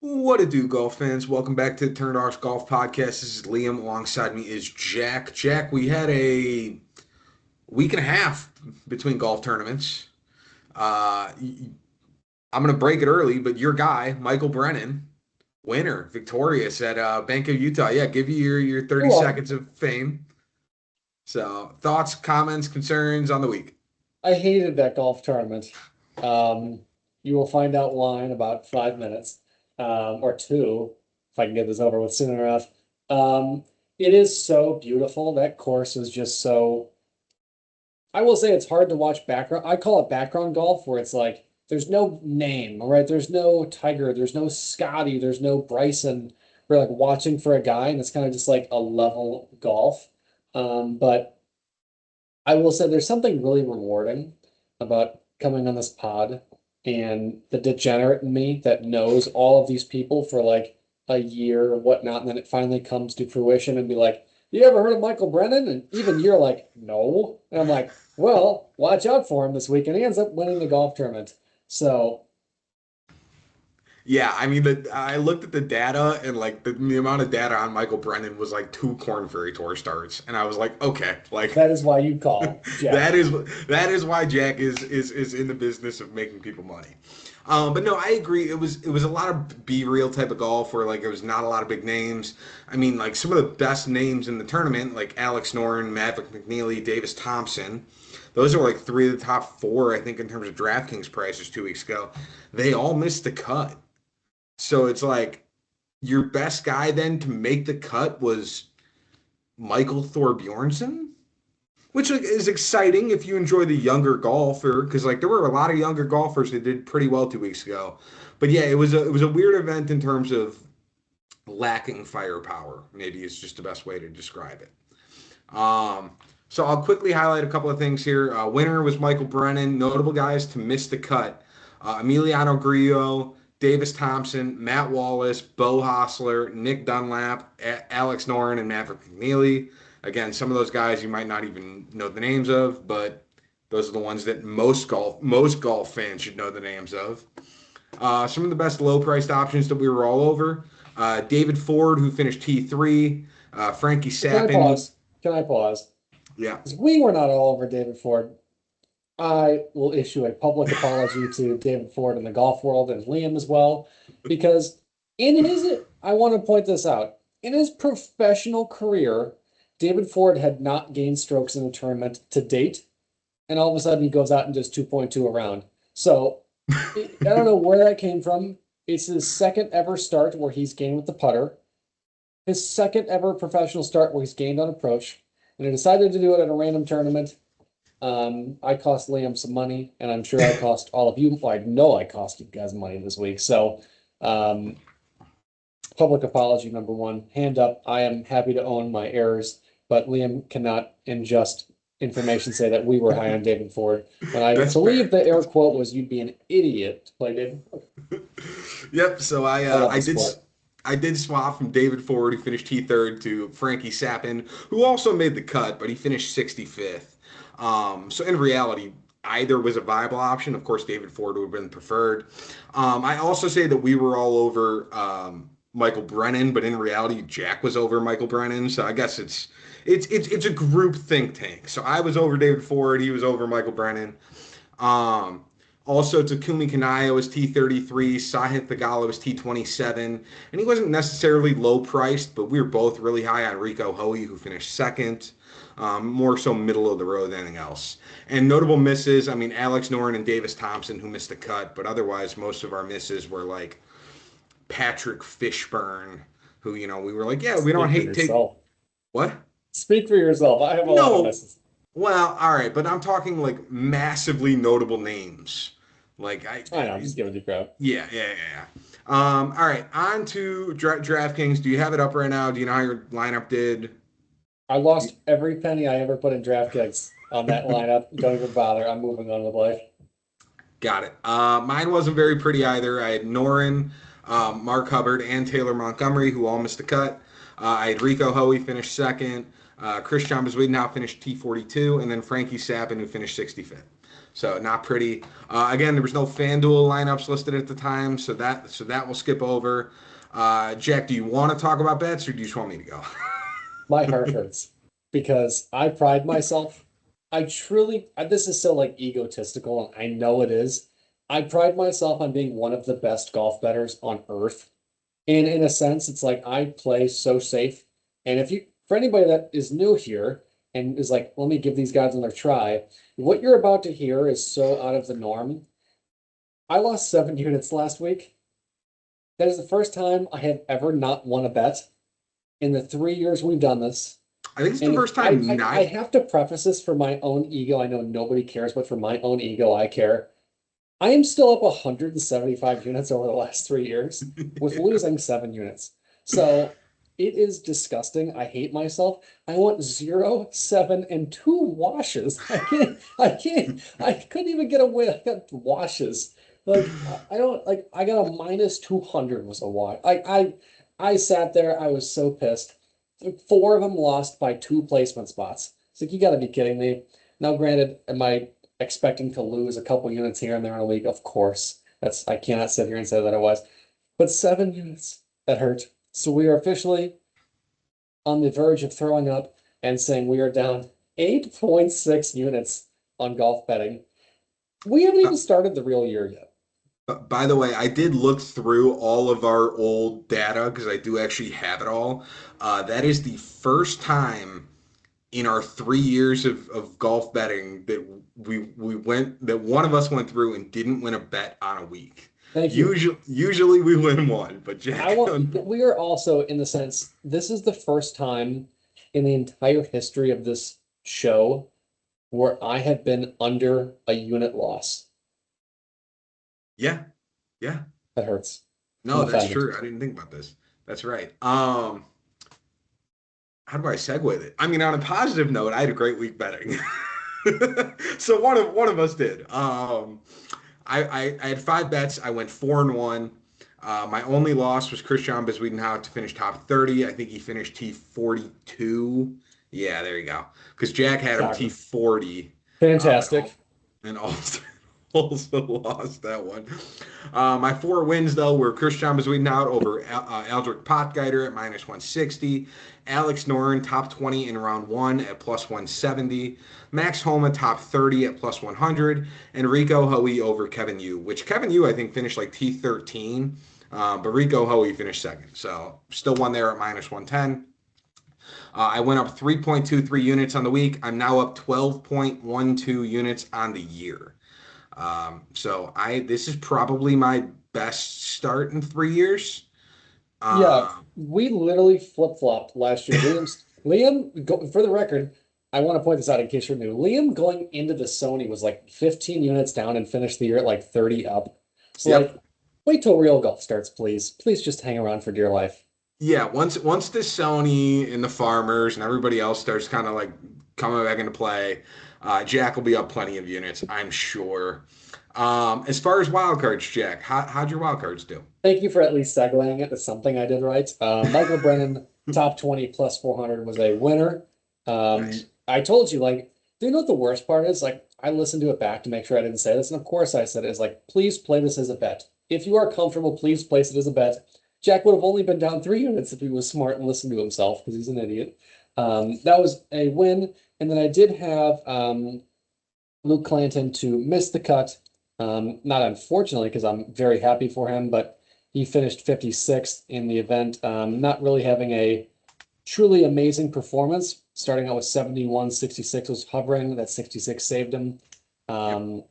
What to do, golf fans? Welcome back to the Turned Arse Golf Podcast. This is Liam. Alongside me is Jack. Jack, we had a week and a half between golf tournaments. I'm going to break it early, but your guy, Michael Brennan, winner, victorious at Bank of Utah. Yeah, give you your 30 Well, seconds of fame. So, thoughts, comments, concerns on the week? I hated that golf tournament. Um, you will find out why in about 5 minutes, or two, if I can get this over with soon enough. It is so beautiful. That course is just so. I will say it's hard to watch background. I call it background golf, where it's like there's no name, right? There's no Tiger, there's no Scotty, there's no Bryson. We're like watching for a guy, and it's kind of just like a level golf. But I will say there's something really rewarding about coming on this pod and the degenerate in me that knows all of these people for like a year or whatnot, and then it finally comes to fruition and be like, you ever heard of Michael Brennan? And even you're like, no. And I'm like, well, watch out for him this week. And he ends up winning the golf tournament. So Yeah, I mean, I looked at the data and like the amount of data on Michael Brennan was like two Corn Ferry Tour starts, and I was like, okay, like that is why you call that Jack. is that is why Jack is in the business of making people money. But no, I agree. It was a lot of be real type of golf where like it was not a lot of big names. I mean, like some of the best names in the tournament, like Alex Noren, Maverick McNeely, Davis Thompson. Those are like three of the top four, I think, in terms of DraftKings prices 2 weeks ago. They all missed the cut. So it's like your best guy then to make the cut was Michael Thorbjornsen, which like, is exciting if you enjoy the younger golfer because like there were a lot of younger golfers that did pretty well 2 weeks ago. But yeah, it was a weird event in terms of lacking firepower. Maybe is just the best way to describe it. Um, so I'll quickly highlight a couple of things here. Winner was Michael Brennan. Notable guys to miss the cut: Emiliano Grillo, Davis Thompson, Matt Wallace, Bo Hostler, Nick Dunlap, Alex Noren, and Maverick McNeely. Again, some of those guys you might not even know the names of, but those are the ones that most golf fans should know the names of. Some of the best low priced options that we were all over. David Ford, who finished T3. Frankie Can I Sappin, who pause? Can I pause? yeah. Because we were not all over David Ford. I will issue a public apology to David Ford in the golf world and Liam as well, because I want to point this out, in his professional career, David Ford had not gained strokes in a tournament to date, and all of a sudden he goes out and does 2.2 around. So I don't know where that came from. It's his second ever start where he's gained with the putter, his second ever professional start where he's gained on approach, and he decided to do it at a random tournament. I cost Liam some money, and I'm sure I cost all of you. Well, I know I cost you guys money this week. So, um, public apology number one. Hand up. I am happy to own my errors, but Liam cannot, in just information, say that we were high on David Ford. When I That's believe fair. the air quote was, "You'd be an idiot to play David." Yep. So I I uh, love I the did sport. I did swap from David Ford, who finished T3rd, to Frankie Sappin, who also made the cut, but he finished 65th. So in reality, either was a viable option. Of course, David Ford would have been preferred. I also say that we were all over Michael Brennan, but in reality, Jack was over Michael Brennan. So I guess it's a group think tank. So I was over David Ford, he was over Michael Brennan. Um, Also, Takumi Kanaya was T33, Sahith Thagala was T27, and he wasn't necessarily low priced, but we were both really high on Rico Hoey, who finished second. More so middle of the road than anything else. And notable misses, I mean, Alex Noren and Davis Thompson, who missed the cut, but otherwise, most of our misses were like Patrick Fishburne, who, we were like, yeah, we don't Speak for hate take. yourself. What? Speak for yourself. I have a lot of No. misses. Well, all right, but I'm talking like massively notable names. Like I know. I'm just giving you crap. yeah, yeah, yeah, yeah. All right, on to DraftKings. Do you have it up right now? Do you know how your lineup did? I lost every penny I ever put in DraftKings on that lineup. Don't even bother. I'm moving on with life. Got it. Mine wasn't very pretty either. I had Norin, Mark Hubbard, and Taylor Montgomery, who all missed the cut. I had Rico Hoey finish second. Christian Bezuidenhout finished T42, and then Frankie Sappin, who finished 65th. So not pretty. Again, there was no FanDuel lineups listed at the time, so that will skip over. Jack, do you want to talk about bets or do you just want me to go? My heart hurts because I pride myself. I truly, this is so like egotistical, and I know it is. I pride myself on being one of the best golf bettors on earth. And in a sense, it's like I play so safe. And if you, for anybody that is new here and is like, let me give these guys another try, what you're about to hear is so out of the norm. I lost 7 units last week. That is the first time I have ever not won a bet in the 3 years we've done this. I think it's the And first I, time I, I nine. have to preface this for my own ego. I know nobody cares, but for my own ego, I care. I am still up 175 units over the last 3 years with losing 7 units. So it is disgusting. I hate myself. I want 0, 7, and 2 washes. I couldn't even get away. I got washes. Like I don't like I got a minus 200 was a wash. I sat there, I was so pissed. 4 of them lost by 2 placement spots. It's like you gotta be kidding me. Now, granted, am I expecting to lose a couple units here and there in a week? Of course. I cannot sit here and say that I was. But 7 units, that hurt. So we are officially on the verge of throwing up and saying we are down 8.6 units on golf betting. We haven't even started the real year yet. By the way, I did look through all of our old data because I do actually have it all. That is the first time in our 3 years of golf betting that we went that one of us went through and didn't win a bet on a week. Thank you. Usually we win one, but I Jack, want, we are also in the sense, this is the first time in the entire history of this show where I have been under a unit loss. yeah, yeah. That hurts. I'm No, that's offended. true. I didn't think about this. That's right. How do I segue it? I mean, on a positive note, I had a great week betting. So one of us did. I had 5 bets. I went 4-1. My only loss was Christian Bezuidenhout to finish top 30. I think he finished T42. Yeah, there you go. Because Jack had him Shocker. T40, and Fantastic. also lost that one. My 4 wins, though, were Christian Bezuidenhout over Aldrich Potgieter at minus 160. Alex Noren, top 20 in round one at plus 170. Max Homa, top 30 at plus 100. And Rico Hoey over Kevin Yu, which Kevin Yu, I think, finished like T13. But Rico Hoey finished second. So still won there at minus 110. I went up 3.23 units on the week. I'm now up 12.12 units on the year. So this is probably my best start in 3 years. Yeah, Uh, we literally flip-flopped last year. For the record, I want to point this out in case you're new. Liam going into the Sony was like 15 units down and finished the year at like 30 up. So like, yep. wait till real golf starts, please. Please just hang around for dear life. Yeah, once the Sony and the Farmers and everybody else starts kind of like coming back into play, Jack will be up plenty of units, I'm sure. As far as wildcards, Jack, how'd your wildcards do? Thank you for at least segueing it to something I did right. Michael Brennan, top 20 plus 400 was a winner. Nice. I told you, like, do you know what the worst part is? Like, I listened to it back to make sure I didn't say this. And of course I said it is like, please play this as a bet. If you are comfortable, please place it as a bet. Jack would have only been down 3 units if he was smart and listened to himself because he's an idiot. That was a win. And then I did have Luke Clanton to miss the cut. Not unfortunately, because I'm very happy for him, but he finished 56th in the event. Not really having a truly amazing performance. Starting out with 71, 66 was hovering. That 66 saved him. Yep.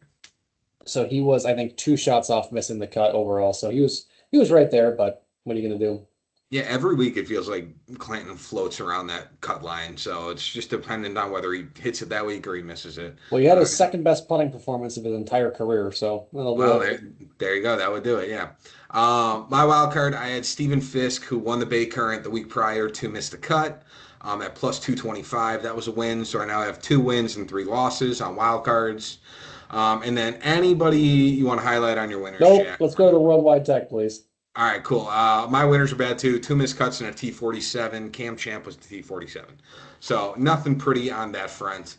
So he was, I think, 2 shots off missing the cut overall. So he was right there, but what are you gonna do? Yeah, every week it feels like Clanton floats around that cut line, so it's just dependent on whether he hits it that week or he misses it. Well, he had Uh, his second best putting performance of his entire career, so that'll do well, it. there you go. That would do it. Yeah. My wild card, I had Stephen Fisk, who won the Bay Current the week prior to miss the cut at plus 225. That was a win, so I now have 2 wins and 3 losses on wild cards. And then anybody you want to highlight on your winners, Nope, Jack? let's go to the Worldwide Tech, please. All right, cool. My winners are bad too. 2 missed cuts and a T47. Cam Champ was the T47. So nothing pretty on that front.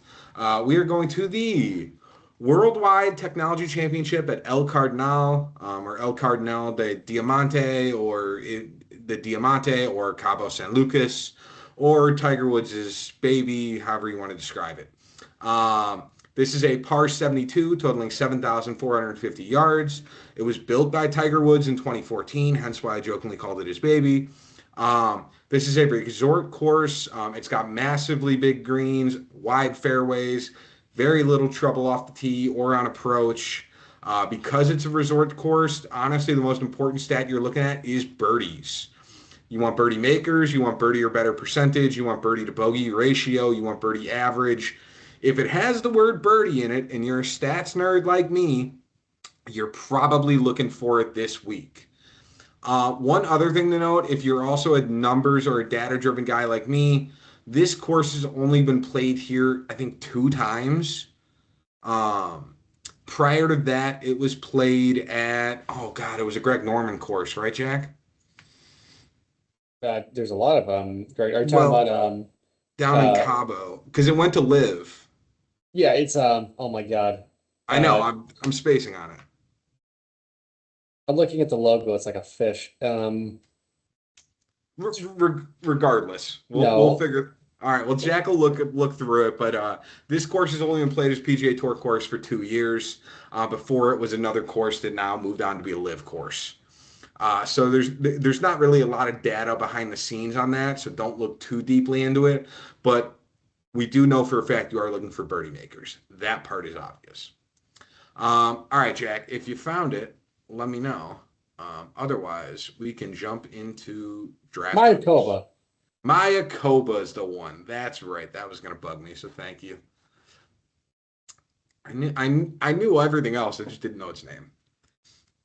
We are going to the Worldwide Technology Championship at El Cardinal, or El Cardinal de Diamante, the Diamante, or Cabo San Lucas, or Tiger Woods' baby, however you want to describe it. This is a par 72, totaling 7,450 yards. It was built by Tiger Woods in 2014, hence why I jokingly called it his baby. This is a resort course. It's got massively big greens, wide fairways, very little trouble off the tee or on approach. Because it's a resort course, honestly, the most important stat you're looking at is birdies. You want birdie makers, you want birdie or better percentage, you want birdie to bogey ratio, you want birdie average. If it has the word birdie in it and you're a stats nerd like me, you're probably looking for it this week. One other thing to note, if you're also a numbers or a data driven guy like me, this course has only been played here, I think, 2 times. Um, Prior to that, it was played at, oh God, it was a Greg Norman course, right, Jack? There's a lot of Greg. Are you talking Well, about down in uh Cabo, because it went to live. yeah, it's oh my God. I know, Uh I'm spacing on it. I'm looking at the logo, it's like a fish. Regardless, we'll No. figure. All right, well, Jack will look through it, but this course has only been played as PGA Tour course for 2 years. Before it was another course that now moved on to be a live course. So there's not really a lot of data behind the scenes on that, so don't look too deeply into it. But we do know for a fact you are looking for birdie makers. That part is obvious. All right, Jack, if you found it, let me know. Otherwise, we can jump into DraftKings. Mayakoba. Mayakoba is the one. That's right. That was going to bug me, so thank you. I knew everything else. I just didn't know its name.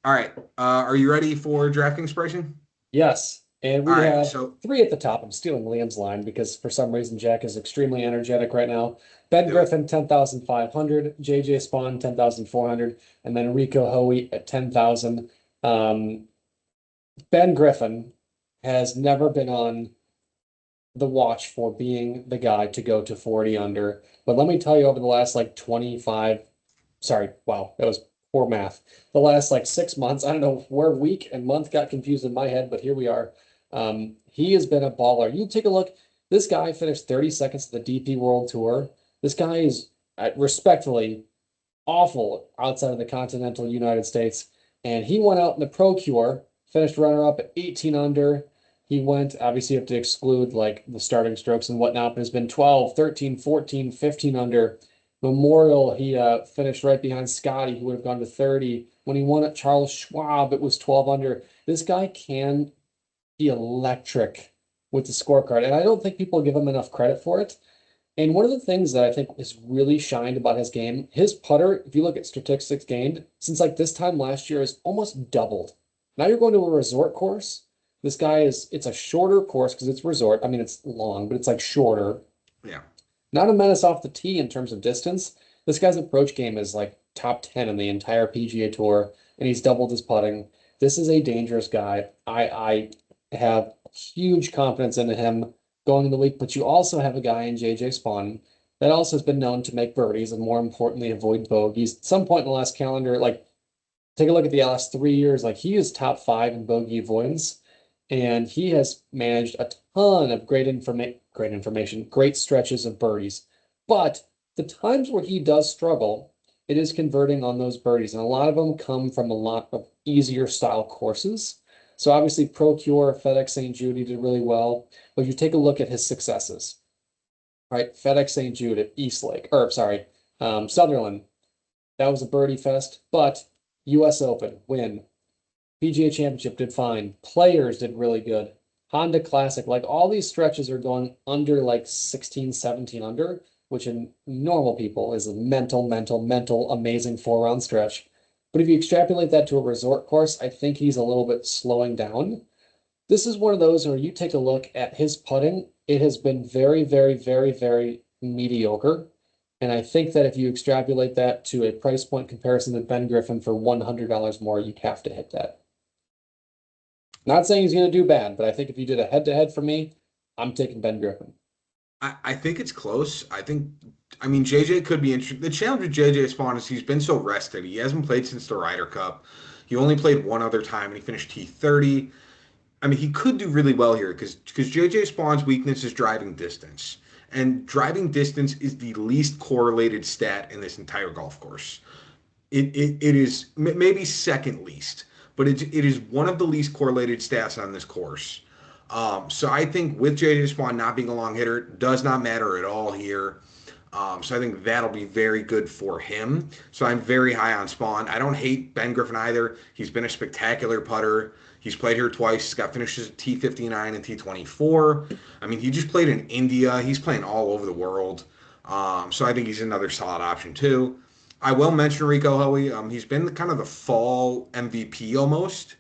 All right. Are you ready for DraftKings pricing? Yes. And All we right. have So three at the top. I'm stealing Liam's line because for some reason Jack is extremely energetic right now. Ben do it. Griffin, 10,500. JJ Spawn, 10,400. And then Rico Hoey at 10,000. Ben Griffin has never been on the watch for being the guy to go to 40 under. But let me tell you, over the last like 25, sorry, wow, that was poor math. The last like 6 months, I don't know where week and month got confused in my head, but here we are. He has been a baller. You take a look. This guy finished 30 seconds at the DP World Tour. This guy is respectfully awful outside of the continental United States. And he went out in the Pro Cure, finished runner up at 18 under. He went, obviously, you have to exclude like the starting strokes and whatnot, but has been 12, 13, 14, 15 under. Memorial, he finished right behind Scotty, who would have gone to 30. When he won at Charles Schwab, it was 12 under. This guy can be electric with the scorecard, and I don't think people give him enough credit for it. And one of the things that I think is really shined about his game, his putter, if you look at statistics gained, since like this time last year, is almost doubled. Now you're going to a resort course. This guy it's a shorter course because it's resort. I mean, it's long, but it's like shorter. Yeah. Not a menace off the tee in terms of distance. This guy's approach game is like top 10 in the entire PGA Tour, and he's doubled his putting. This is a dangerous guy. I have huge confidence in him going in the week, but you also have a guy in JJ Spawn that also has been known to make birdies and more importantly, avoid bogeys. At some point in the last calendar, like take a look at the last 3 years, like he is top 5 in bogey avoidance, and he has managed a ton of great information, great stretches of birdies. But the times where he does struggle, it is converting on those birdies, and a lot of them come from a lot of easier style courses. So obviously Procure, FedEx St. Jude did really well, but you take a look at his successes, right? FedEx St. Jude at Eastlake, or sorry, Sutherland, that was a birdie fest, but US Open, win. PGA Championship did fine. Players did really good. Honda Classic, like all these stretches are going under like 16, 17 under, which in normal people is a mental, amazing 4 round stretch. But if you extrapolate that to a resort course, I think he's a little bit slowing down. This is one of those where you take a look at his putting, it has been very mediocre. And I think that if you extrapolate that to a price point comparison to Ben Griffin for $100 more, you have to hit that. Not saying he's going to do bad, but I think if you did a head-to-head for me, I'm taking Ben Griffin. I think it's close. I mean, JJ could be interesting. The challenge with JJ Spawn is he's been so rested. He hasn't played since the Ryder Cup. He only played one other time and he finished T30. I mean, he could do really well here because JJ Spawn's weakness is driving distance. And driving distance is the least correlated stat in this entire golf course. It is maybe second least, but it is one of the least correlated stats on this course. So I think with JJ Spawn not being a long hitter does not matter at all here. So I think that'll be very good for him. So I'm very high on Spawn. I don't hate Ben Griffin either. He's been a spectacular putter. He's played here twice. He's got finishes at T59 and T24. I mean, he just played in India. He's playing all over the world. So I think he's another solid option too. I will mention Rico Hoey. He's been kind of the fall MVP almost.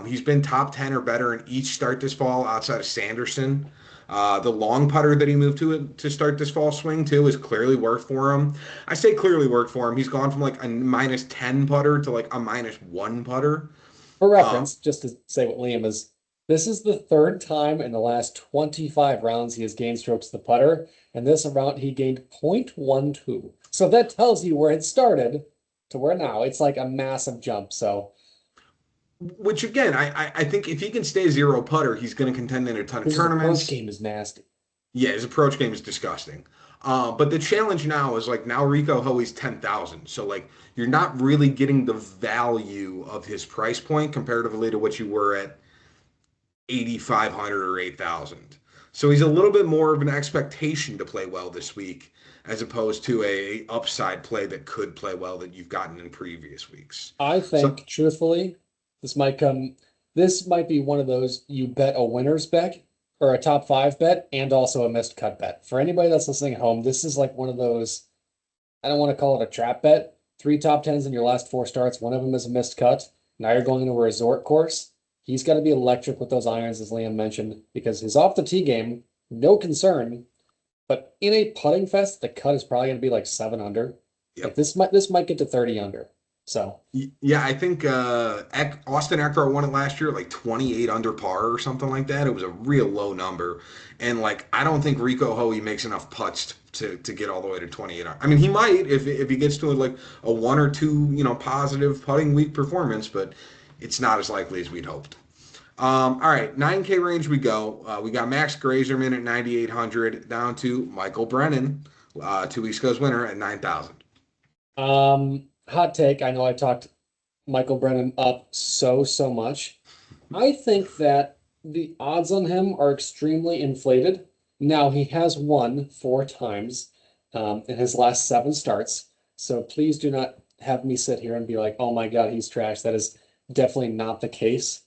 He's been top 10 or better in each start this fall outside of Sanderson. The long putter that he moved to start this fall swing too is clearly worked for him. I say clearly worked for him. He's gone from like a -10 putter to like a -1 putter. For Um, reference, just to say what Liam is, this is the third time in the last 25 rounds he has gained strokes to the putter, and this round he gained 0.12. So that tells you where it started to where now it's like a massive jump. So which again, I think if he can stay zero putter, he's going to contend in a ton of his approach tournaments. game is nasty. Yeah, his approach game is disgusting. But the challenge now is like now Rico Hoey's 10,000. So like you're not really getting the value of his price point comparatively to what you were at 8,500 or 8,000. So he's a little bit more of an expectation to play well this week as opposed to a upside play that could play well that you've gotten in previous weeks. I So think, truthfully, this might be one of those you bet a winner's bet or a top five bet and also a missed cut bet. For anybody that's listening at home, this is like one of those, I don't want to call it a trap bet. Three top tens in your last four starts, one of them is a missed cut. Now you're going into a resort course. He's got to be electric with those irons, as Liam mentioned, because his off the tee game, no concern. But in a putting fest, the cut is probably going to be like 7 under. Like yep. this might get to 30 under. So Yeah, I think Austin Eckler won it last year, like 28 under par or something like that. It was a real low number, and like I don't think Rico Hoey makes enough putts to get all the way to 28. I mean, he might if he gets to like a one or two positive putting week performance, but it's not as likely as we'd hoped. All right, 9K range we go. We got Max Grazerman at 9,800 down to Michael Brennan, 2 weeks ago's winner at 9,000. hot take. I know I talked Michael Brennan up so much. I think that the odds on him are extremely inflated. Now he has won 4 times in his last 7 starts. So please do not have me sit here and be like, oh my God, he's trash. That is definitely not the case.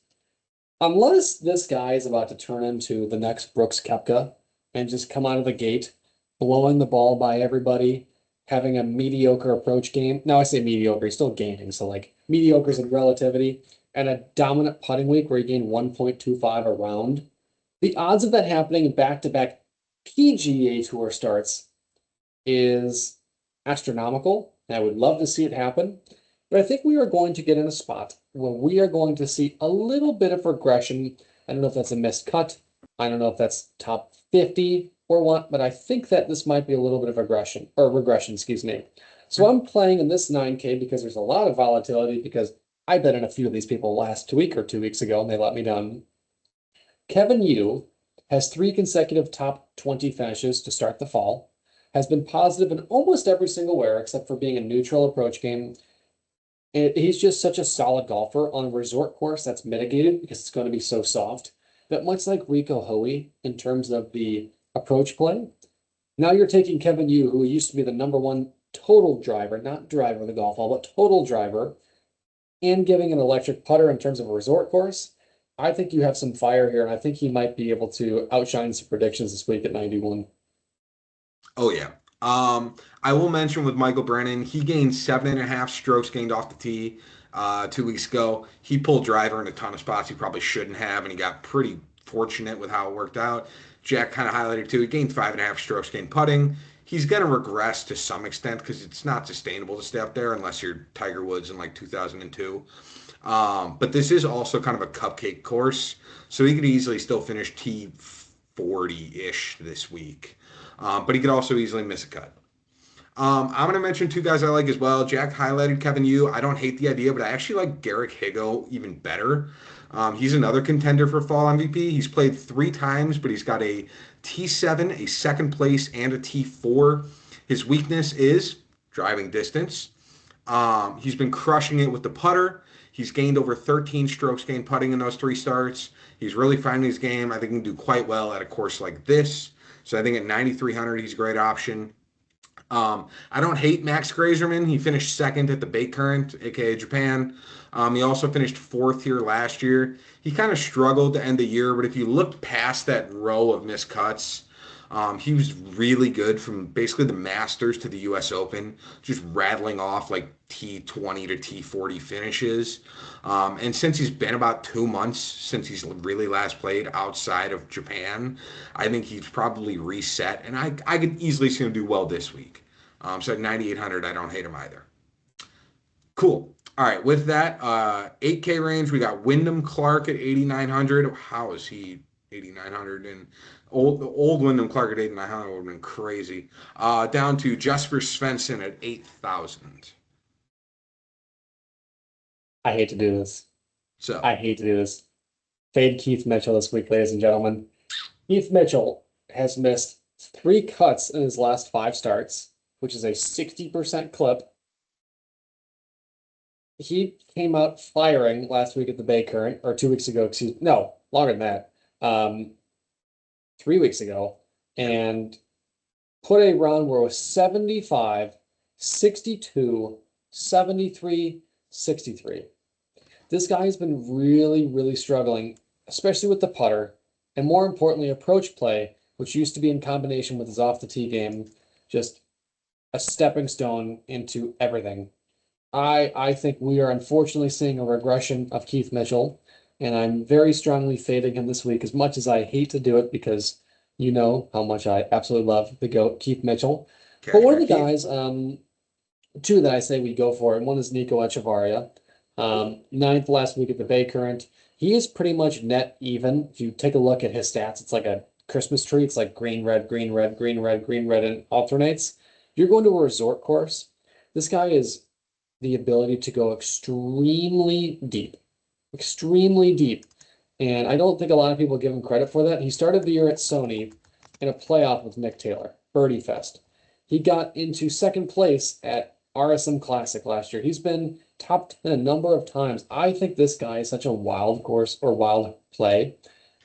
Unless this guy is about to turn into the next Brooks Koepka and just come out of the gate, blowing the ball by everybody, having a mediocre approach game. Now I say mediocre, he's still gaining, so like mediocre is in relativity, and a dominant putting week where he gained 1.25 a round. The odds of that happening in back-to-back PGA Tour starts is astronomical. And I would love to see it happen. But I think we are going to get in a spot where we are going to see a little bit of regression. I don't know if that's a missed cut. I don't know if that's top 50 or what, but I think that this might be a little bit of regression, excuse me. So I'm playing in this 9K because there's a lot of volatility because I bet in a few of these people last week or 2 weeks ago and they let me down. Kevin Yu has 3 consecutive top 20 finishes to start the fall, has been positive in almost every single wear except for being a neutral approach game. He's just such a solid golfer on a resort course that's mitigated because it's going to be so soft. But much like Rico Hoey in terms of the approach play, now you're taking Kevin Yu, who used to be the #1 total driver, not driver of the golf ball, but total driver, and giving an electric putter in terms of a resort course. I think you have some fire here, and I think he might be able to outshine some predictions this week at 91. Oh yeah. I will mention with Michael Brennan, he gained 7.5 strokes gained off the tee 2 weeks ago. He pulled driver in a ton of spots he probably shouldn't have, and he got pretty fortunate with how it worked out. Jack kind of highlighted too. He gained 5.5 strokes gained putting. He's going to regress to some extent because it's not sustainable to stay up there unless you're Tiger Woods in like 2002. But this is also kind of a cupcake course, so he could easily still finish T40-ish this week. but he could also easily miss a cut. I'm going to mention two guys I like as well. Jack highlighted Kevin Yu. I don't hate the idea, but I actually like Garrick Higo even better. He's another contender for fall MVP. He's played 3 times, but he's got a T7, a second place, and a T4. His weakness is driving distance. He's been crushing it with the putter. He's gained over 13 strokes gained putting in those 3 starts. He's really finding his game. I think he can do quite well at a course like this. So I think at 9,300, he's a great option. I don't hate Max Grazerman. He finished second at the Bay Current, aka Japan. He also finished fourth here last year. He kind of struggled to end the year, but if you looked past that row of missed cuts, he was really good from basically the Masters to the U.S. Open, just rattling off like T20 to T40 finishes. And since he's been about 2 months since he's really last played outside of Japan, I think he's probably reset, and I could easily see him do well this week. So at 9,800, I don't hate him either. Cool. All right, with that, 8K range, we got Wyndham Clark at 8,900. How is he 8,900? And old Wyndham Clark at 8,900 would have been crazy. Down to Jesper Svensson at 8,000. I hate to do this. So I hate to do this. Fade Keith Mitchell this week, ladies and gentlemen. Keith Mitchell has missed 3 cuts in his last 5 starts, which is a 60% clip. He came out firing last week at the Bay Current, or 2 weeks ago, no, longer than that. 3 weeks ago, and put a run where it was 75, 62, 73, 63. This guy has been really, really struggling, especially with the putter, and more importantly, approach play, which used to be in combination with his off the tee game, just a stepping stone into everything. I think we are unfortunately seeing a regression of Keith Mitchell, and I'm very strongly fading him this week, as much as I hate to do it because you know how much I absolutely love the GOAT, Keith Mitchell. But one of the guys, two that I say we go for, and one is Nico Echevarria. 9th last week at the Bay Current. He is pretty much net even. If you take a look at his stats, it's like a Christmas tree. It's like green, red, green, red, green, red, green, red, and alternates. If you're going to a resort course, this guy is the ability to go extremely deep. Extremely deep. And I don't think a lot of people give him credit for that. He started the year at Sony in a playoff with Nick Taylor, Birdie Fest. He got into second place at RSM Classic last year. He's been top 10 a number of times. I think this guy is such a wild course or wild play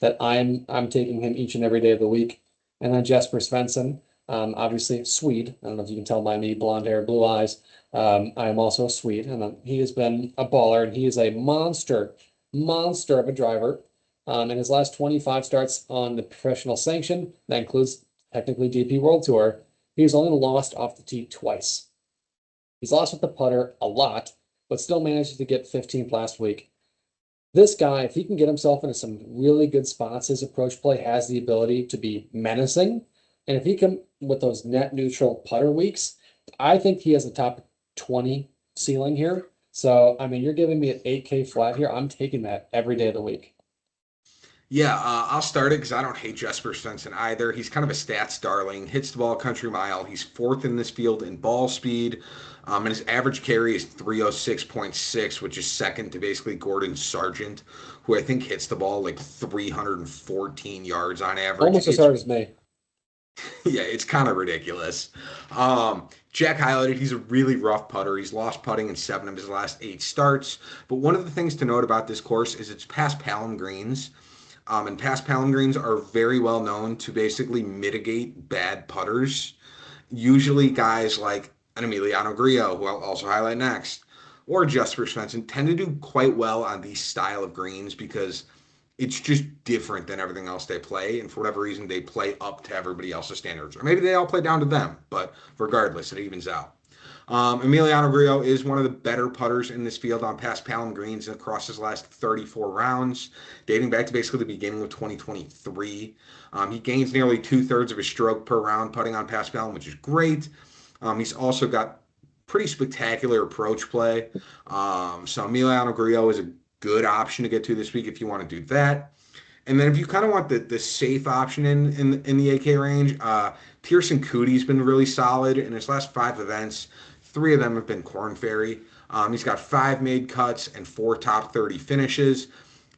that I'm taking him each and every day of the week. And then Jesper Svensson, obviously Swede. I don't know if you can tell by me, blonde hair, blue eyes. I am also a Swede, and he has been a baller, and he is a monster of a driver. In his last 25 starts on the professional sanction, that includes technically DP World Tour, he's only lost off the tee twice. He's lost with the putter a lot, but still managed to get 15th last week. This guy, if he can get himself into some really good spots, his approach play has the ability to be menacing. And if he can, with those net neutral putter weeks, I think he has a top 20 ceiling here. So, I mean, you're giving me an 8K flat here. I'm taking that every day of the week. Yeah, I'll start it because I don't hate Jesper Svensson either. He's kind of a stats darling, hits the ball country mile. He's 4th in this field in ball speed, and his average carry is 306.6, which is second to basically Gordon Sargent, who I think hits the ball like 314 yards on average. Almost as hard as me. Yeah, it's kind of ridiculous. Jack highlighted he's a really rough putter. He's lost putting in 7 of his last 8 starts. But one of the things to note about this course is it's past Palom Greens. And past Palom Greens are very well known to basically mitigate bad putters. Usually guys like an Emiliano Grillo, who I'll also highlight next, or Jesper Svensson tend to do quite well on these style of greens because it's just different than everything else they play, and for whatever reason they play up to everybody else's standards, or maybe they all play down to them, but regardless it evens out. Emiliano Grillo is one of the better putters in this field on past Palom Greens across his last 34 rounds, dating back to basically the beginning of 2023. He gains nearly 2/3 of his stroke per round putting on past Palom, which is great. He's also got pretty spectacular approach play. So Emiliano Grillo is a good option to get to this week if you want to do that. And then if you kind of want the safe option in the AK range, Pearson Cootie's been really solid in his last 5 events. 3 of them have been Corn Ferry. He's got 5 made cuts and 4 top 30 finishes.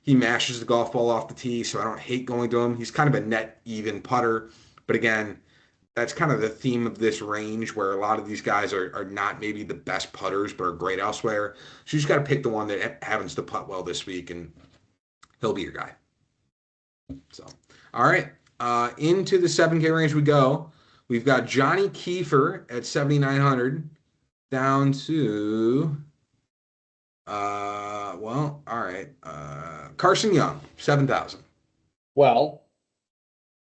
He mashes the golf ball off the tee, so I don't hate going to him. He's kind of a net even putter, but again, that's kind of the theme of this range where a lot of these guys are not maybe the best putters, but are great elsewhere. So you just got to pick the one that happens to putt well this week, and he'll be your guy. So, all right, into the 7K range we go. We've got Johnny Kiefer at 7,900 down to, well, all right, Carson Young, 7,000. Well,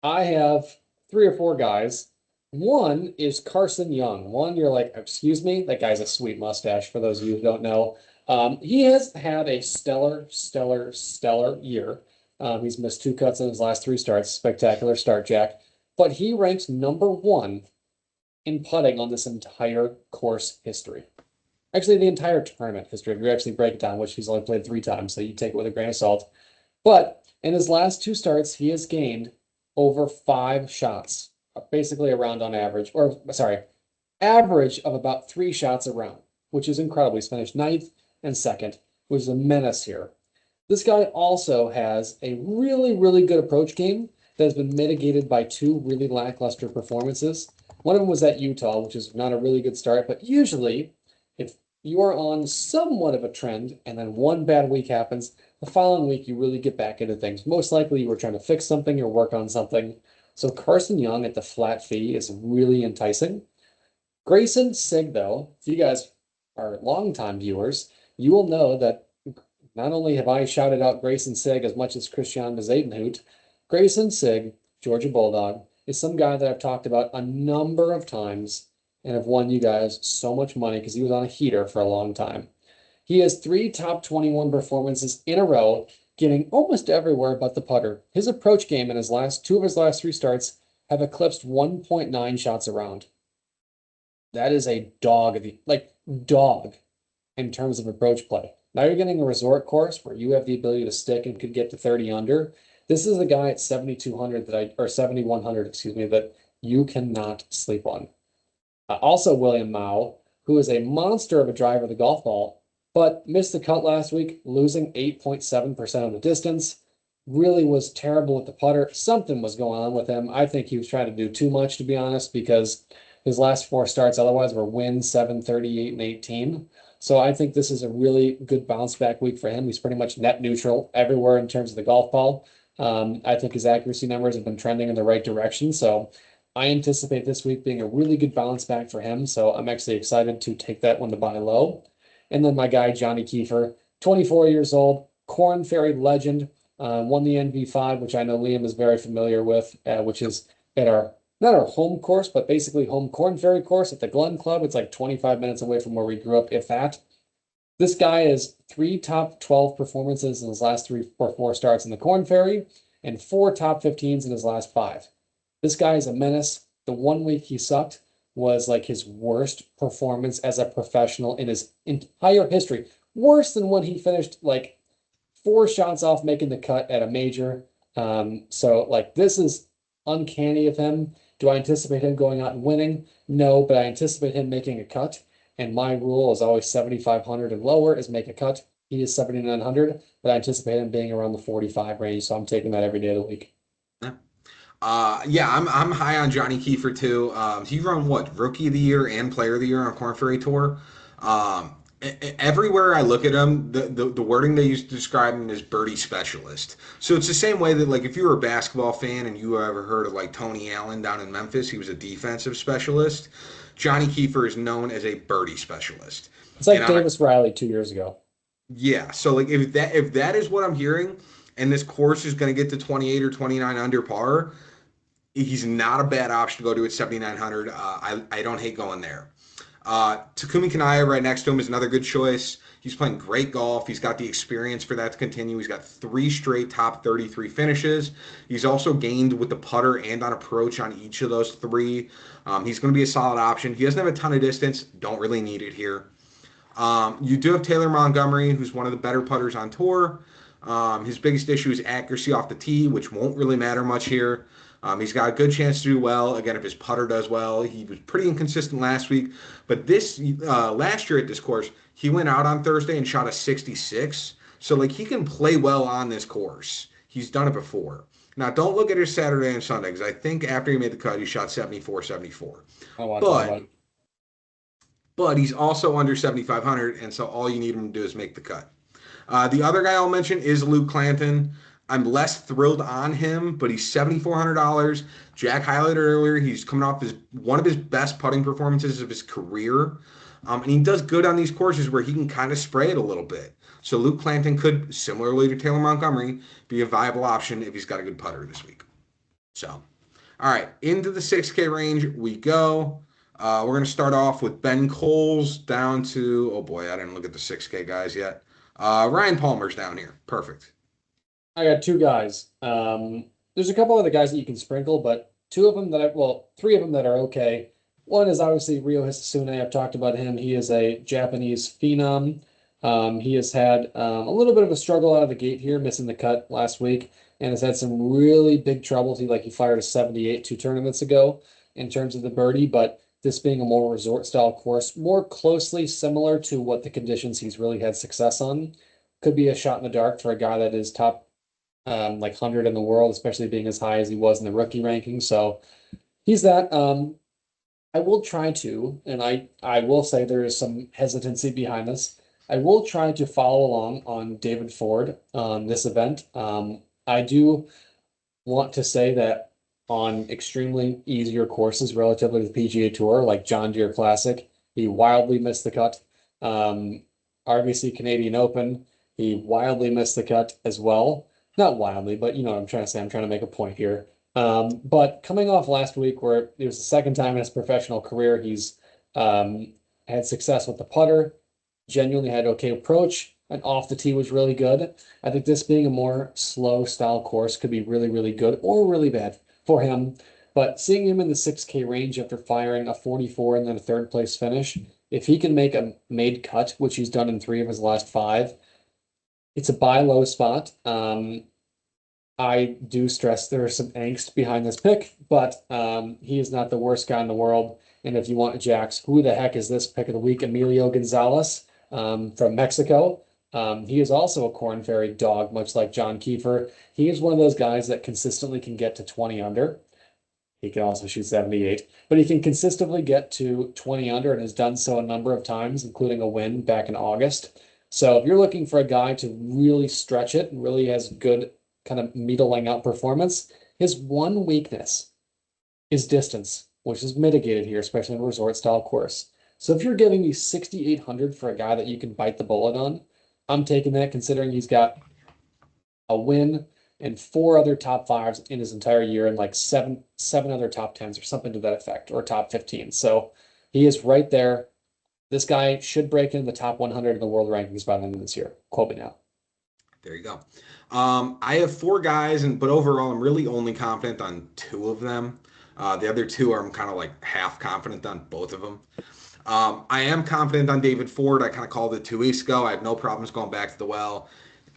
I have 3 or 4 guys. One is Carson Young. One, you're like, excuse me, that guy's a sweet mustache, for those of you who don't know. He has had a stellar year. He's missed 2 cuts in his last 3 starts. Spectacular start, Jack. But he ranks #1 in putting on this entire course history. Actually, the entire tournament history, if you actually break it down, which he's only played 3 times, so you take it with a grain of salt. But in his last 2 starts, he has gained over 5 shots, basically around on average, or sorry, average of about 3 shots a round, which is incredible. He's finished 9th and 2nd, which is a menace here. This guy also has a really good approach game that has been mitigated by 2 really lackluster performances. One of them was at Utah, which is not a really good start, but usually if you are on somewhat of a trend and then one bad week happens, the following week you really get back into things. Most likely you were trying to fix something or work on something. So Carson Young at the flat fee is really enticing. Grayson Sigg, though, if you guys are longtime viewers, you will know that not only have I shouted out Grayson Sigg as much as Christian Bezuidenhout, Grayson Sigg, Georgia Bulldog, is some guy that I've talked about a number of times and have won you guys so much money because he was on a heater for a long time. He has 3 top 21 performances in a row, getting almost everywhere but the putter. His approach game in his last 2 of his last 3 starts have eclipsed 1.9 shots around. That is a dog, dog in terms of approach play. Now you're getting a resort course where you have the ability to stick and could get to 30 under. This is a guy at 7,200 or 7,100, excuse me, that you cannot sleep on. Also, William Mao, who is a monster of a driver of the golf ball, but missed the cut last week, losing 8.7% of the distance. Really was terrible with the putter. Something was going on with him. I think he was trying to do too much, to be honest, because his last 4 starts otherwise were wins 7, 38, and 18. So I think this is a really good bounce back week for him. He's pretty much net neutral everywhere in terms of the golf ball. I think his accuracy numbers have been trending in the right direction. So I anticipate this week being a really good bounce back for him. So I'm actually excited to take that one to buy low. And then my guy, Johnny Kiefer, 24 years old, Corn Ferry legend, won the NV5, which I know Liam is very familiar with, which is at not our home course, but basically home Corn Ferry course at the Glen Club. It's like 25 minutes away from where we grew up, if that. This guy has 3 top 12 performances in his last 3 or 4 starts in the Corn Ferry and 4 top 15s in his last 5. This guy is a menace. The 1 week he sucked was like his worst performance as a professional in his entire history. Worse than when he finished like 4 shots off making the cut at a major. So like this is uncanny of him. Do I anticipate him going out and winning? No, but I anticipate him making a cut. And my rule is always 7,500 and lower is make a cut. He is 7,900, but I anticipate him being around the 45 range. So I'm taking that every day of the week. Yeah, I'm high on Johnny Kiefer too. He run what Rookie of the Year and Player of the Year on Corn Ferry Tour. Everywhere I look at him, the wording they use to describe him is birdie specialist. So it's the same way that like if you were a basketball fan and you ever heard of like Tony Allen down in Memphis, he was a defensive specialist. Johnny Kiefer is known as a birdie specialist. It's like Davis Riley 2 years ago. Yeah, so like if that is what I'm hearing, and this course is going to get to 28 or 29 under par, he's not a bad option to go to at 7,900. I don't hate going there. Takumi Kanaya right next to him is another good choice. He's playing great golf. He's got the experience for that to continue. He's got 3 straight top 33 finishes. He's also gained with the putter and on approach on each of those 3. He's going to be a solid option. He doesn't have a ton of distance. Don't really need it here. You do have Taylor Montgomery, who's one of the better putters on tour. His biggest issue is accuracy off the tee, which won't really matter much here. He's got a good chance to do well. Again, if his putter does well, he was pretty inconsistent last week. But this last year at this course, he went out on Thursday and shot a 66. So like he can play well on this course. He's done it before. Now don't look at his Saturday and Sunday because I think after he made the cut, he shot 74, 74. I want to talk But about. but he's also under 7,500, and so all you need him to do is make the cut. The other guy I'll mention is Luke Clanton. I'm less thrilled on him, but he's $7,400. Jack highlighted earlier, he's coming off his one of his best putting performances of his career. And he does good on these courses where he can kind of spray it a little bit. So Luke Clanton could, similarly to Taylor Montgomery, be a viable option if he's got a good putter this week. So, all right, into the 6K range we go. We're going to start off with Ben Coles down to, oh boy, I didn't look at the 6K guys yet. Ryan Palmer's down here. Perfect. I got two guys. There's a couple other guys that you can sprinkle, but two of them that three of them that are okay. One is obviously Ryo Hisasune. I've talked about him. He is a Japanese phenom. He has had a little bit of a struggle out of the gate here, missing the cut last week, and has had some really big troubles. He fired a 78 2 tournaments ago in terms of the birdie, but this being a more resort style course, more closely similar to what the conditions he's really had success on, could be a shot in the dark for a guy that is top 100 in the world, especially being as high as he was in the rookie ranking. So he's that. I will try to, and I will say there is some hesitancy behind this. I will try to follow along on David Ford on this event. I do want to say that on extremely easier courses relatively to the PGA Tour, like John Deere Classic, he wildly missed the cut. RBC Canadian Open, he wildly missed the cut as well. Not wildly, but you know what I'm trying to say. I'm trying to make a point here. But coming off last week, where it was the second time in his professional career, he's had success with the putter, genuinely had okay approach, and off the tee was really good. I think this being a more slow style course could be really, really good or really bad for him. But seeing him in the 6K range after firing a 44 and then a third place finish, if he can make a made cut, which he's done in 3 of his last 5, it's a buy low spot. I do stress there is some angst behind this pick, but he is not the worst guy in the world. And if you want Jax, who the heck is this pick of the week? Emilio Gonzalez from Mexico. He is also a Corn Ferry dog, much like John Kiefer. He is one of those guys that consistently can get to 20 under. He can also shoot 78, but he can consistently get to 20 under and has done so a number of times, including a win back in August. So if you're looking for a guy to really stretch it and really has good kind of needling out performance, his one weakness is distance, which is mitigated here, especially in a resort style course. So if you're giving me 6,800 for a guy that you can bite the bullet on, I'm taking that considering he's got a win and 4 other top 5s in his entire year and like seven other top 10s or something to that effect, or top 15. So he is right there. This guy should break into the top 100 in the world rankings by the end of this year. Quote me now. There you go. I have 4 guys, but overall, I'm really only confident on 2 of them. The other 2 I'm kind of like half confident on both of them. I am confident on David Ford. I kind of called it 2 weeks ago. I have no problems going back to the well.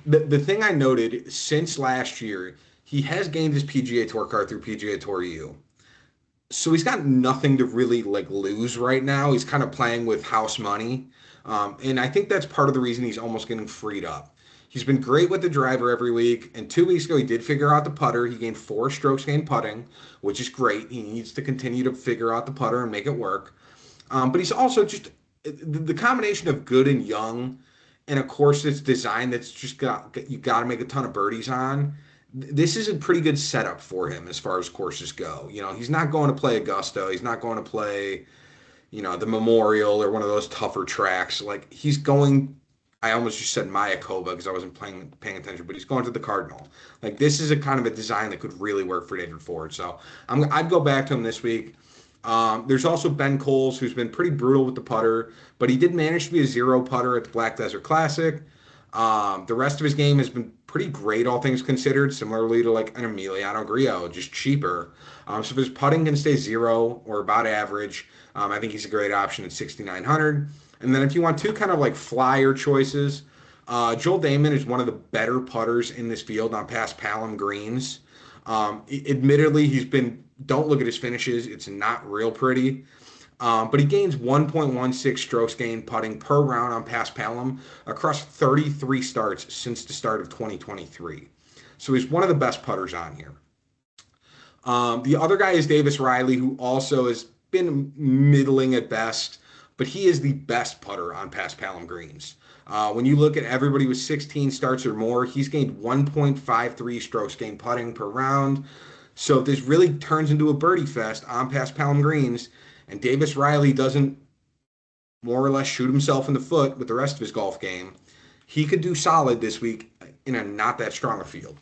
The thing I noted since last year, he has gained his PGA Tour card through PGA Tour U. So he's got nothing to really like lose right now. He's kind of playing with house money. And I think that's part of the reason he's almost getting freed up. He's been great with the driver every week. And 2 weeks ago, he did figure out the putter. He gained 4 strokes gained putting, which is great. He needs to continue to figure out the putter and make it work. But he's also just the combination of good and young in a course that's designed that's just you got to make a ton of birdies on. This is a pretty good setup for him as far as courses go. You know, he's not going to play Augusta. He's not going to play, the Memorial or one of those tougher tracks. Like he's going. I almost just said Mayakoba because I wasn't paying attention, but he's going to the Cardinal. Like this is a kind of a design that could really work for David Ford. So I'd go back to him this week. There's also Ben Coles, who's been pretty brutal with the putter, but he did manage to be a 0 putter at the Black Desert Classic. The rest of his game has been pretty great, all things considered, similarly to like an Emiliano Grillo, just cheaper. So if his putting can stay 0 or about average, I think he's a great option at 6,900. And then if you want 2 kind of like flyer choices, Joel Damon is one of the better putters in this field on past Palom greens. Admittedly, don't look at his finishes. It's not real pretty. But he gains 1.16 strokes gained putting per round on past Palom across 33 starts since the start of 2023. So he's one of the best putters on here. The other guy is Davis Riley, who also has been middling at best, but he is the best putter on past Palom greens. When you look at everybody with 16 starts or more, he's gained 1.53 strokes gained putting per round. So if this really turns into a birdie fest on past Palom greens, and Davis Riley doesn't more or less shoot himself in the foot with the rest of his golf game, he could do solid this week in a not that strong a field.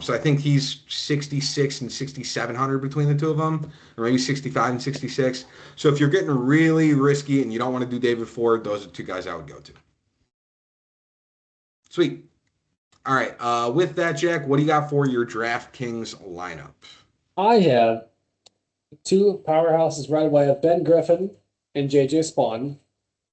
So I think he's 66 and 6,700 between the two of them, or maybe 65 and 66. So if you're getting really risky and you don't want to do David Ford, those are two guys I would go to. Sweet. All right. With that, Jack, what do you got for your DraftKings lineup? I have two powerhouses right away of Ben Griffin and JJ Spawn.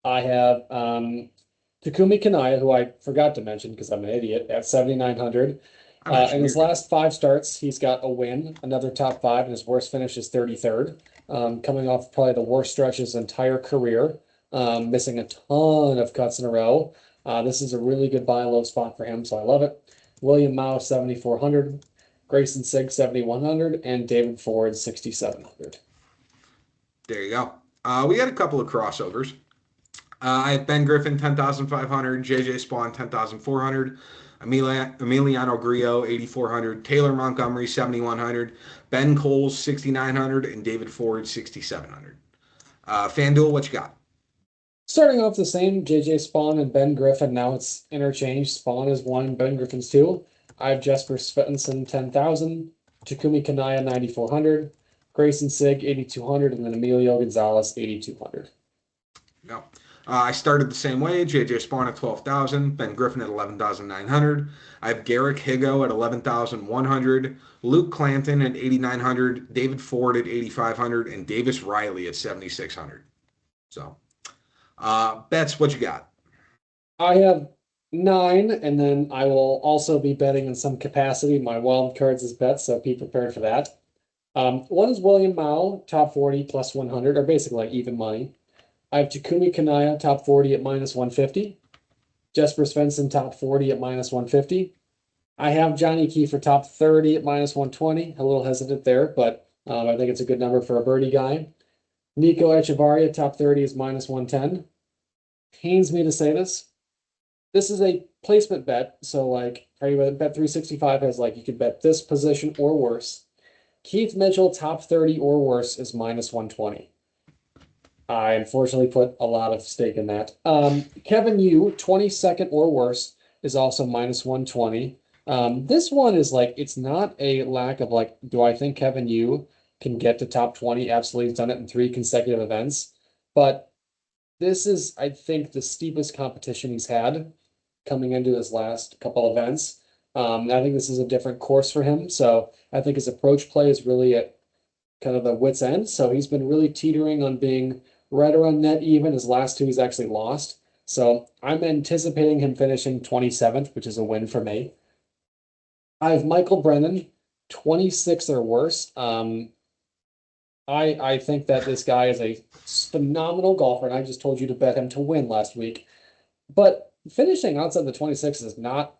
I have Takumi Kanaya, who I forgot to mention because I'm an idiot, at 7,900. In his last 5 starts, he's got a win, another top 5, and his worst finish is 33rd. Coming off probably the worst stretch of his entire career, missing a ton of cuts in a row. This is a really good buy low spot for him, so I love it. William Mao, 7,400. Grayson Sigg, 7,100. And David Ford, 6,700. There you go. We got a couple of crossovers. I have Ben Griffin, 10,500. JJ Spawn, 10,400. Emiliano Grillo, 8,400. Taylor Montgomery, 7,100. Ben Coles, 6,900. And David Ford, 6,700. FanDuel, what you got? Starting off the same, JJ Spawn and Ben Griffin. Now it's interchanged. Spawn is 1, Ben Griffin's 2. I have Jesper Svensson, 10,000. Takumi Kanaya, 9,400. Grayson Sigg, 8,200. And then Emilio Gonzalez, 8,200. No. I started the same way. JJ Spawn at 12,000. Ben Griffin at 11,900. I have Garrick Higo at 11,100. Luke Clanton at 8,900. David Ford at 8,500. And Davis Riley at 7,600. So, bets, what you got? I have 9, and then I will also be betting in some capacity. My wild cards is bets, so be prepared for that. One is William Mao, top 40 plus 100, or basically like even money. I have Takumi Kanaya, top 40 at minus 150. Jesper Svensson, top 40 at minus 150. I have Johnny Kiefer, top 30 at minus 120. A little hesitant there, but I think it's a good number for a birdie guy. Nico Echevarria, top 30 is minus 110. Pains me to say this. This is a placement bet. So like, are you at Bet 365 has like, you could bet this position or worse. Keith Mitchell, top 30 or worse is minus 120. I unfortunately put a lot of stake in that. Kevin Yu, 22nd or worse, is also minus 120. This one is like, it's not a lack of like, do I think Kevin Yu can get to top 20? Absolutely. He's done it in 3 consecutive events. But this is, I think, the steepest competition he's had coming into his last couple events. I think this is a different course for him. So I think his approach play is really at kind of the wit's end. So he's been really teetering on being right around net even. His last 2 he's actually lost. So I'm anticipating him finishing 27th, which is a win for me. I have Michael Brennan, 26 or worse. I think that this guy is a phenomenal golfer, and I just told you to bet him to win last week. But finishing outside the 26 is not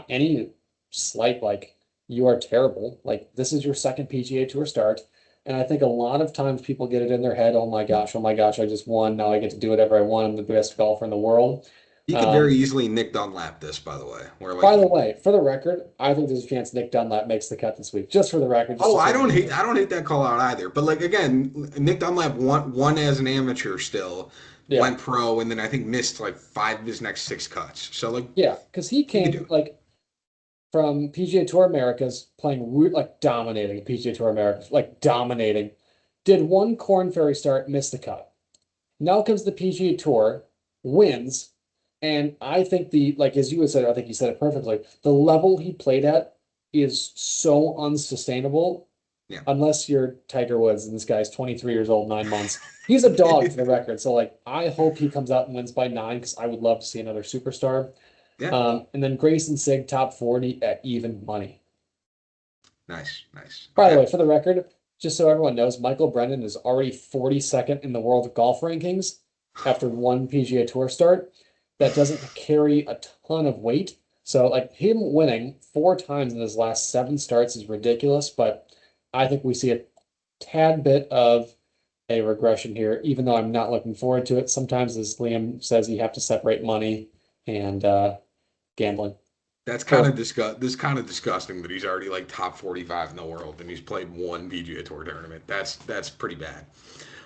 any slight, like, you are terrible. Like, this is your second PGA Tour start. And I think a lot of times people get it in their head, oh my gosh, I just won. Now I get to do whatever I want. I'm the best golfer in the world. He could very easily Nick Dunlap this, by the way. By the way, for the record, I think there's a chance Nick Dunlap makes the cut this week. Just for the record. I don't hate that call out either. But like again, Nick Dunlap won as an amateur still, went pro, and then I think missed like 5 of his next 6 cuts. So like because he came like from PGA Tour Americas playing like dominating PGA Tour Americas, like dominating. Did 1 Korn Ferry start, missed the cut. Now comes the PGA Tour, wins. And I think as you said, I think you said it perfectly. The level he played at is so unsustainable. Yeah. Unless you're Tiger Woods and this guy's 23 years old, 9 months. He's a dog for the record. So like, I hope he comes out and wins by 9 because I would love to see another superstar. Yeah. And then Grayson Sig top 40 at even money. Nice. Nice. By the Okay. way, for the record, just so everyone knows, Michael Brennan is already 42nd in the world golf rankings after one PGA Tour start. That doesn't carry a ton of weight. So, like him winning 4 times in his last 7 starts is ridiculous, but I think we see a tad bit of a regression here, even though I'm not looking forward to it. Sometimes, as Liam says, you have to separate money and gambling. That's kind Or of this kind of disgusting that he's already like top 45 in the world and he's played one PGA Tour tournament. That's pretty bad.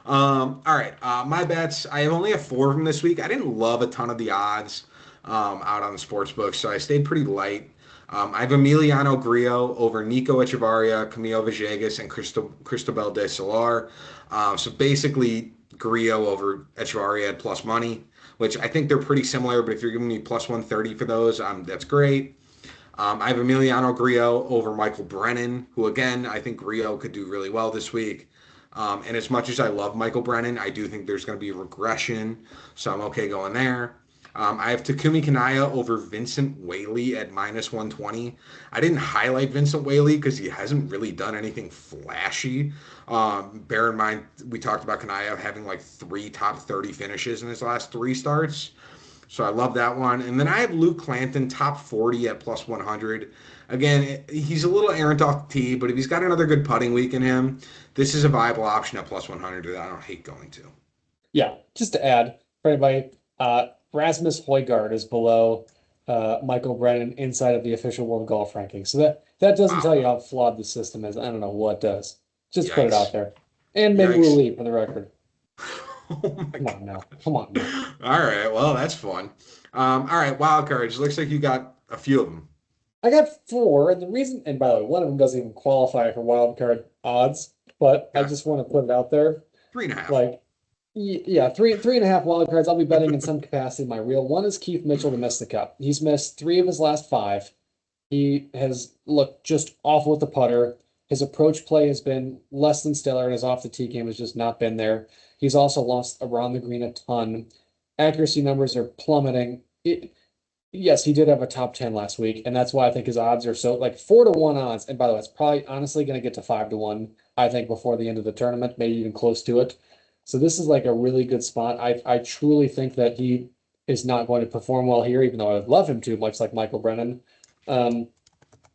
All right, my bets. I only have 4 of them this week. I didn't love a ton of the odds out on the sports book, so I stayed pretty light. I have Emiliano Grillo over Nico Echevarria, Camilo Villegas, and Cristobal de Solar. So basically, Grillo over Echevarria at plus money, which I think they're pretty similar. But if you're giving me plus 130 for those, that's great. I have Emiliano Grillo over Michael Brennan, who again I think Grillo could do really well this week. And as much as I love Michael Brennan, I do think there's going to be a regression, so I'm okay going there. I have Takumi Kanaya over Vincent Whaley at minus 120. I didn't highlight Vincent Whaley because he hasn't really done anything flashy. Bear in mind, we talked about Kanaya having like 3 top 30 finishes in his last 3 starts. So I love that one. And then I have Luke Clanton, top 40 at plus 100. Again, he's a little errant off the tee, but if he's got another good putting week in him, this is a viable option at plus 100 that I don't hate going to. yeah, just to add for anybody, Rasmus Højgaard is below Michael Brennan inside of the official world golf ranking. So that doesn't Wow. tell you how flawed the system is. I don't know what does. Just put it out Yikes. there. And Ming Woo Yikes. Lee for the record. Oh my Come on now. Come on now. God. All right. Well, that's fun. All right. Wild cards. Looks like you got a few of them. I got 4, and the reason, and by the way, one of them doesn't even qualify for wild card odds, but I Okay. just want to put it out there. 3.5. Like, yeah, three and a half wild cards. I'll be betting in some capacity. My real one is Keith Mitchell to miss the cut. He's missed 3 of his last 5. He has looked just awful with the putter. His approach play has been less than stellar, and his off the tee game has just not been there. He's also lost around the green a ton. Accuracy numbers are plummeting. Yes, he did have a top 10 last week, and that's why I think his odds are so like 4-1 odds. And by the way, it's probably honestly going to get to 5-1, I think, before the end of the tournament, maybe even close to it. So this is like a really good spot. I truly think that he is not going to perform well here, even though I'd love him to, much like Michael Brennan. Um,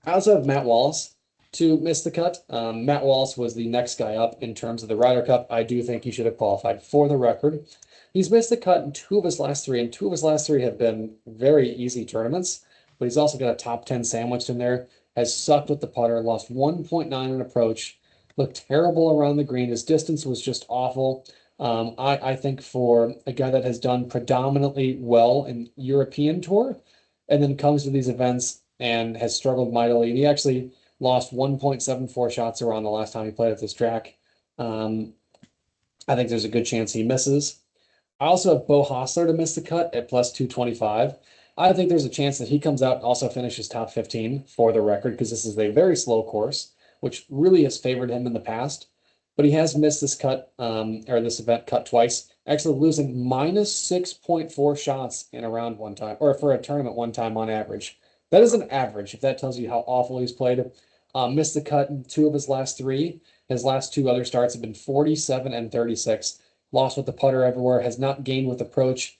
I also have Matt Wallace to miss the cut. Matt Wallace was the next guy up in terms of the Ryder Cup. I do think he should have qualified for the record. He's missed the cut in 2 of his last 3, and 2 of his last 3 have been very easy tournaments. But he's also got a top 10 sandwiched in there. Has sucked with the putter, lost 1.9 in approach, looked terrible around the green. His distance was just awful. I think for a guy that has done predominantly well in European tour, and then comes to these events and has struggled mightily, and he actually lost 1.74 shots around the last time he played at this track. Um, I think there's a good chance he misses. I also have Bo Hostler to miss the cut at plus 225. I think there's a chance that he comes out and also finishes top 15 for the record because this is a very slow course, which really has favored him in the past. But he has missed this cut or this event cut twice, actually losing minus 6.4 shots in a round one time or for a tournament one time on average. That is an average, if that tells you how awful he's played. Missed the cut in 2 of his last 3. His last 2 other starts have been 47 and 36. Lost with the putter everywhere, has not gained with approach.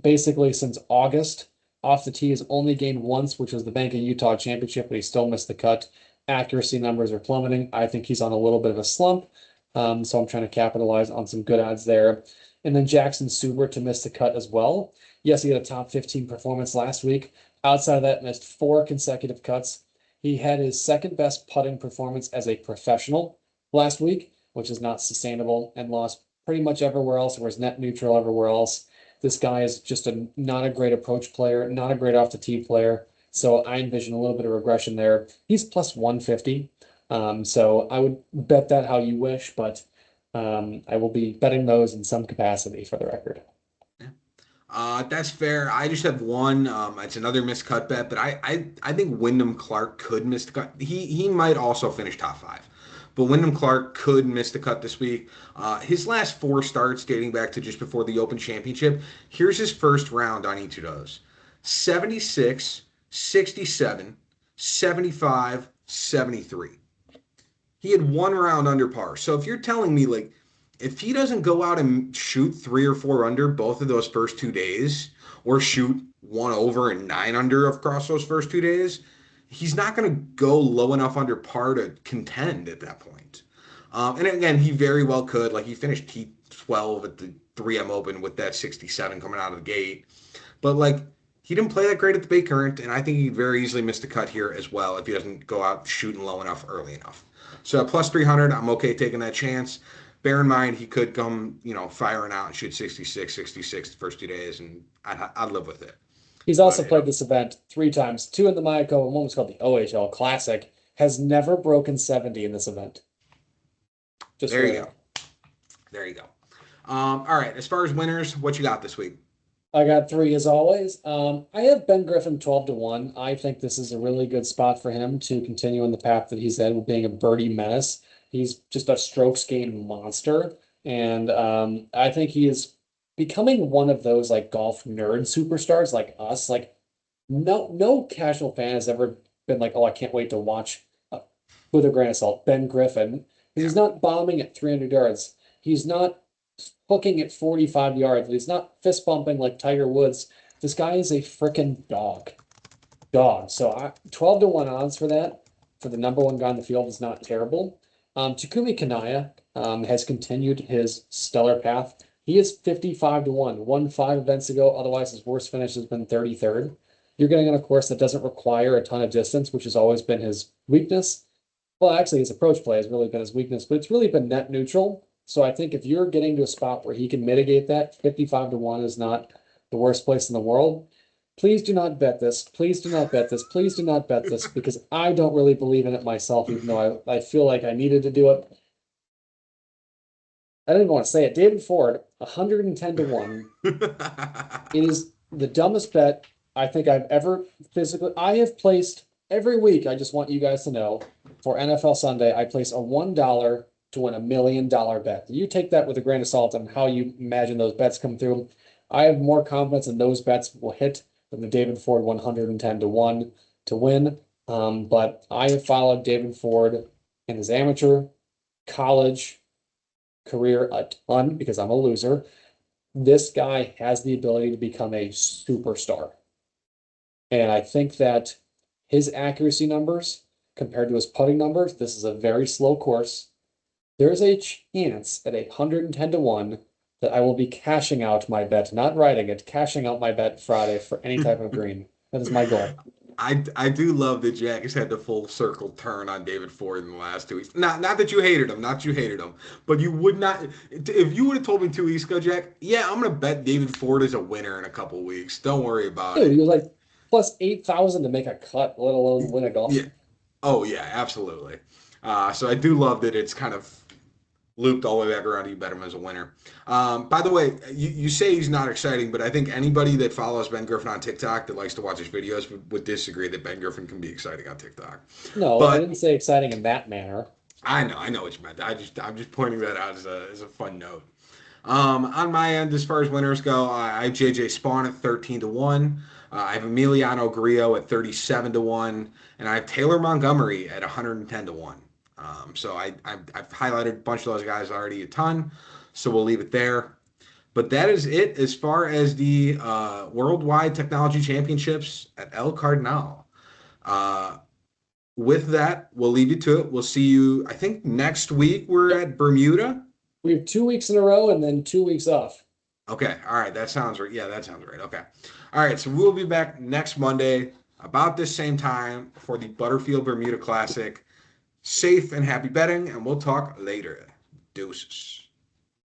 Basically, since August, off the tee has only gained once, which was the Bank of Utah Championship, but he still missed the cut. Accuracy numbers are plummeting. I think he's on a little bit of a slump. So I'm trying to capitalize on some good odds there. And then Jackson Subert to miss the cut as well. Yes, he had a top 15 performance last week. Outside of that, missed 4 consecutive cuts. He had his second best putting performance as a professional last week, which is not sustainable, and lost pretty much everywhere else, whereas net neutral everywhere else. This guy is just not a great approach player, not a great off the tee player. So I envision a little bit of regression there. He's plus 150. So I would bet that how you wish, but I will be betting those in some capacity for the record. That's fair. I just have one. It's another miscut bet, but I think Wyndham Clark could miss the cut. He might also finish top 5, but Wyndham Clark could miss the cut this week. His last 4 starts dating back to just before the Open Championship. Here's his first round on each of those. 76, 67, 75, 73. He had one round under par. So if you're telling me, like, if he doesn't go out and shoot 3 or 4 under both of those first 2 days, or shoot one over and 9 under across those first 2 days, he's not going to go low enough under par to contend at that point. And again, he very well could. Like, he finished T12 at the 3M Open with that 67 coming out of the gate. But, like, he didn't play that great at the Bay Current, and I think he very easily missed a cut here as well if he doesn't go out shooting low enough early enough. So at plus 300, I'm okay taking that chance. Bear in mind, he could come, firing out and shoot 66, 66 the first 2 days, and I'd live with it. He's also But, played this event 3 times, two in the Mayakoba, and one was called the OHL Classic. Has never broken 70 in this event. Just there you go. There you go. All right. As far as winners, what you got this week? I got 3 as always. I have Ben Griffin 12-1. I think this is a really good spot for him to continue on the path that he's in with being a birdie menace. He's just a strokes game monster. And I think he is becoming one of those like golf nerd superstars like us. Like no casual fan has ever been like, oh, I can't wait to watch with a grain of salt, Ben Griffin. He's not bombing at 300 yards. He's not hooking at 45 yards. He's not fist bumping like Tiger Woods. This guy is a freaking dog. So 12-1 odds for that, for the number one guy in the field is not terrible. Takumi Kanaya has continued his stellar path. He is 55-1, won 5 events ago. Otherwise, his worst finish has been 33rd. You're getting on a course that doesn't require a ton of distance, which has always been his weakness. Well, actually, his approach play has really been his weakness, but it's really been net neutral. So I think if you're getting to a spot where he can mitigate that, 55-1 is not the worst place in the world. Please do not bet this. Please do not bet this. Please do not bet this, because I don't really believe in it myself, even though I feel like I needed to do it. I didn't even want to say it. David Ford, 110-1. It is the dumbest bet I think I've ever I have placed every week. I just want you guys to know, for NFL Sunday, I place a $1 to win $1 million bet. You take that with a grain of salt on how you imagine those bets come through. I have more confidence in those bets will hit than the David Ford 110-1 to win. But I have followed David Ford in his amateur, college, career a ton because I'm a loser. This guy has the ability to become a superstar. And I think that his accuracy numbers compared to his putting numbers, this is a very slow course. There's a chance at 110-1 that I will be cashing out my bet, not writing it, cashing out my bet Friday for any type of green. That is my goal. I do love that Jack has had the full circle turn on David Ford in the last 2 weeks. Not that you hated him, but you would not, if you would have told me 2 weeks ago, Jack, yeah, I'm gonna bet David Ford is a winner in a couple of weeks. Don't worry about Dude, it. he was like plus 8,000 to make a cut, let alone win a golf. Yeah. Oh yeah, absolutely. So I do love that it's kind of looped all the way back around. You bet him as a winner. By the way, you say he's not exciting, but I think anybody that follows Ben Griffin on TikTok that likes to watch his videos would disagree that Ben Griffin can be exciting on TikTok. No, I didn't say exciting in that manner. I know what you meant. I'm just pointing that out as a fun note. On my end, as far as winners go, I have JJ Spawn at 13-1. I have Emiliano Grillo at 37-1, and I have Taylor Montgomery at 110-1. So I've highlighted a bunch of those guys already a ton, so we'll leave it there. But that is it as far as the Worldwide Technology Championships at El Cardinal. With that, we'll leave you to it. We'll see you, I think, next week. We're at Bermuda. We have 2 weeks in a row and then 2 weeks off. Okay. All right. That sounds right. Yeah, that sounds right. Okay. All right. So we'll be back next Monday about this same time for the Butterfield Bermuda Classic. Safe and happy betting, and we'll talk later. Deuces.